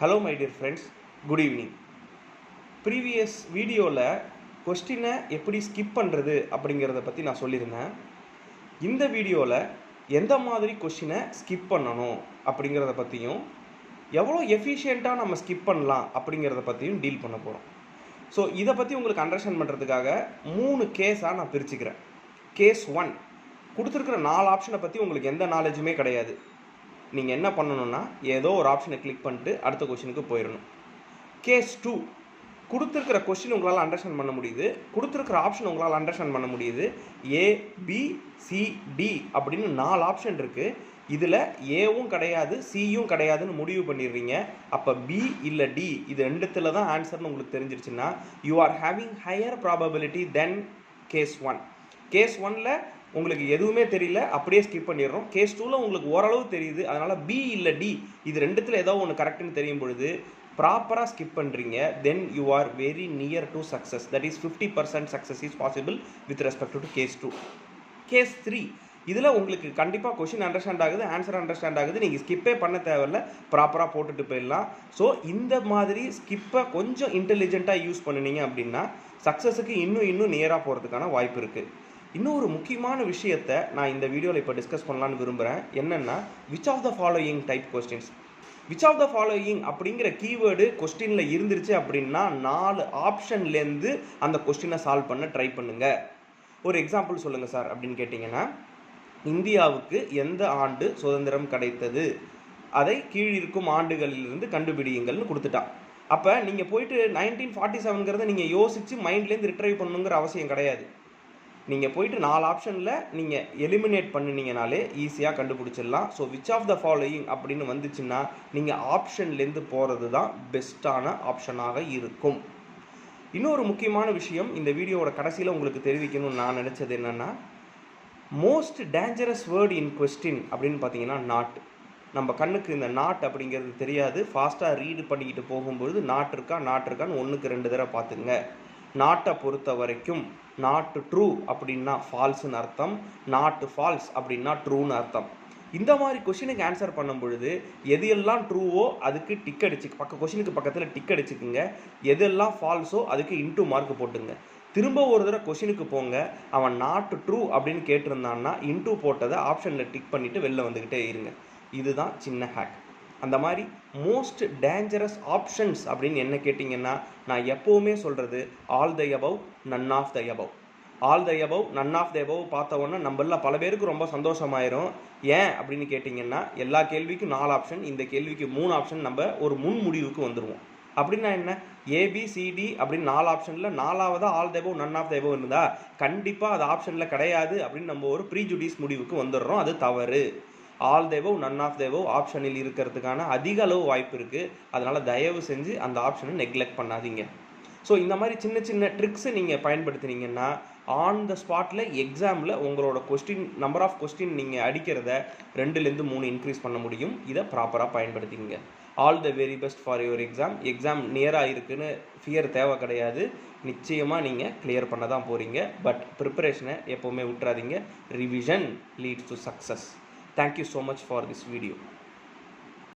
Hello my dear friends, good evening. Previous வீடியோவில் கொஸ்டினை எப்படி ஸ்கிப் பண்ணுறது அப்படிங்கிறத பற்றி நான் சொல்லியிருந்தேன். இந்த வீடியோவில் எந்த மாதிரி கொஸ்டினை ஸ்கிப் பண்ணணும் அப்படிங்கிறத பற்றியும் எவ்வளோ எஃபிஷியண்ட்டாக நம்ம ஸ்கிப் பண்ணலாம் அப்படிங்கிறத பற்றியும் டீல் பண்ண போகிறோம். ஸோ இதை பற்றி உங்களுக்கு அண்டர்ஸ்டாண்ட் பண்ணுறதுக்காக 3 கேஸாக நான் பிரிச்சுக்கிறேன். கேஸ் 1, கொடுத்துருக்கிற 4 ஆப்ஷனை பற்றி உங்களுக்கு எந்த நாலேஜுமே கிடையாது. நீங்கள் என்ன பண்ணணும்னா ஏதோ ஒரு ஆப்ஷனை கிளிக் பண்ணிட்டு அடுத்த கொஸ்டினுக்கு போயிடணும். கேஸ் 2, கொடுத்துருக்கிற கொஸ்டின் உங்களால் அண்டர்ஸ்டாண்ட் பண்ண முடியுது, கொடுத்துருக்கிற ஆப்ஷன் உங்களால் அண்டர்ஸ்டாண்ட் பண்ண முடியுது. ஏ, பி, சி, டி அப்படின்னு 4 ஆப்ஷன் இருக்குது. இதில் ஏவும் கிடையாது, சியும் கிடையாதுன்னு முடிவு பண்ணிடுறீங்க. அப்போ பி இல்லை டி இது ரெண்டுத்தில் தான் ஆன்சர்னு உங்களுக்கு தெரிஞ்சிருச்சுன்னா you are having higher probability then case 1. Case 1ல் உங்களுக்கு எதுவுமே தெரியல, அப்படியே ஸ்கிப் பண்ணிடுறோம். கேஸ் 2ல் உங்களுக்கு ஓரளவு தெரியுது, அதனால் பி இல்லை டி இது ரெண்டுத்தில் ஏதோ ஒன்று கரெக்டுன்னு தெரியும் பொழுது ப்ராப்பராக ஸ்கிப் பண்ணுறீங்க. Then you are very near to success. That is 50% success is possible with respect to case 2. Case 3, இதில் உங்களுக்கு கண்டிப்பாக கொஷின் அண்டர்ஸ்டாண்ட் ஆகுது, ஆன்சர் அண்டர்ஸ்டாண்ட் ஆகுது, நீங்கள் ஸ்கிப்பே பண்ண தேவையில்ல, ப்ராப்பராக போட்டுட்டு போயிடலாம். ஸோ இந்த மாதிரி ஸ்கிப்பை கொஞ்சம் இன்டெலிஜென்ட்டாக யூஸ் பண்ணினீங்க அப்படின்னா சக்ஸஸுக்கு இன்னும் நியராக போகிறதுக்கான வாய்ப்பு இருக்குது. இன்னொரு முக்கியமான விஷயத்தை நான் இந்த வீடியோவில் இப்போ டிஸ்கஸ் பண்ணலான்னு விரும்புகிறேன். என்னென்னா which of the following type questions. Which of the following அப்படிங்கிற கீவேர்டு கொஸ்டினில் இருந்துருச்சு அப்படின்னா 4 ஆப்ஷன்லேருந்து அந்த கொஸ்டினை சால்வ் பண்ண ட்ரை பண்ணுங்கள். ஒரு எக்ஸாம்பிள் சொல்லுங்கள் சார் அப்படின்னு கேட்டிங்கன்னா, இந்தியாவுக்கு எந்த ஆண்டு சுதந்திரம் கிடைத்தது, அதை கீழிருக்கும் ஆண்டுகளிலிருந்து கண்டுபிடியுங்கள்னு கொடுத்துட்டா. அப்போ நீங்கள் போயிட்டு 1947ங்கிறத நீங்கள் யோசித்து மைண்ட்லேருந்து ரிட்ரைவ் பண்ணணுங்கிற அவசியம் கிடையாது. நீங்கள் போயிட்டு 4 ஆப்ஷனில் நீங்கள் எலிமினேட் பண்ணினீங்கனாலே ஈஸியாக கண்டுபிடிச்சிடலாம். So which of the following அப்படின்னு வந்துச்சுன்னா நீங்கள் ஆப்ஷன்லேருந்து போகிறது தான் பெஸ்ட்டான ஆப்ஷனாக இருக்கும். இன்னொரு முக்கியமான விஷயம் இந்த வீடியோவோட கடைசியில் உங்களுக்கு தெரிவிக்கணும்னு நான் நினச்சது என்னென்னா, மோஸ்ட் டேஞ்சரஸ் வேர்டு இன் கொஸ்டின் அப்படின்னு பார்த்தீங்கன்னா நாட். நம்ம கண்ணுக்கு இந்த நாட் அப்படிங்கிறது தெரியாது. ஃபாஸ்ட்டாக ரீடு பண்ணிக்கிட்டு போகும்பொழுது நாட் இருக்கான்னு 1க்கு 2 தடவை பார்த்துங்க. நாட்டை பொறுத்த வரைக்கும் நாட் ட்ரூ அப்படின்னா ஃபால்ஸ்னு அர்த்தம், நாட் ஃபால்ஸ் அப்படின்னா ட்ரூன்னு அர்த்தம். இந்த மாதிரி கொஷினுக்கு ஆன்சர் பண்ணும் பொழுது எது எல்லாம் ட்ரூவோ அதுக்கு டிக் அடிச்சு கொஷினுக்கு பக்கத்தில் டிக் அடிச்சுக்குங்க. எதெல்லாம் ஃபால்ஸோ அதுக்கு இன்டூ மார்க் போட்டுங்க. திரும்ப ஒரு தடவை கொஷினுக்கு போங்க. அவன் நாட் ட்ரூ அப்படின்னு கேட்டிருந்தான்னா இன்டூ போட்டதை ஆப்ஷனில் டிக் பண்ணிவிட்டு வெளில வந்துக்கிட்டே இருங்க. இதுதான் சின்ன ஹேக். அந்த மாதிரி மோஸ்ட் டேஞ்சரஸ் ஆப்ஷன்ஸ் அப்படின்னு என்ன கேட்டிங்கன்னா நான் எப்போவுமே சொல்கிறது all the above, none of the above. All the above, none of the above பார்த்த உடனே நம்மள பல பேருக்கு ரொம்ப சந்தோஷமாயிரும். ஏன் அப்படின்னு கேட்டிங்கன்னா எல்லா கேள்விக்கும் 4 ஆப்ஷன், இந்த கேள்விக்கு 3 ஆப்ஷன், நம்ம ஒரு முன் முடிவுக்கு வந்துடுவோம். அப்படின்னா என்ன, ஏபிசிடி அப்படின்னு 4 ஆப்ஷனில் 4ஆவதாக all the above, none of the above இருந்தால் கண்டிப்பாக அது ஆப்ஷனில் கிடையாது அப்படின்னு நம்ம ஒரு ப்ரீஜுடிஸ் முடிவுக்கு வந்துடுறோம். அது தவறு. ஆல் தேவோ நன் ஆஃப் தேவோ ஆப்ஷனில் இருக்கிறதுக்கான அதிக அளவு வாய்ப்பு இருக்குது. அதனால் தயவு செஞ்சு அந்த ஆப்ஷனை நெக்லெக்ட் பண்ணாதீங்க. ஸோ இந்த மாதிரி சின்ன ட்ரிக்ஸை நீங்கள் பயன்படுத்தினீங்கன்னா ஆன் த ஸ்பாட்டில் எக்ஸாமில் உங்களோட நம்பர் ஆஃப் கொஸ்டின் நீங்கள் அடிக்கிறத 2லேருந்து 3 இன்க்ரீஸ் பண்ண முடியும். இதை ப்ராப்பராக பயன்படுத்திங்க. All the very best for your exam நியராக இருக்குன்னு ஃபியர் தேவை கிடையாது. நிச்சயமாக நீங்கள் கிளியர் பண்ண தான் போகிறீங்க. பட் ப்ரிப்பரேஷனை எப்போவுமே விட்டுறாதீங்க. Revision leads to success. Thank you so much for this video.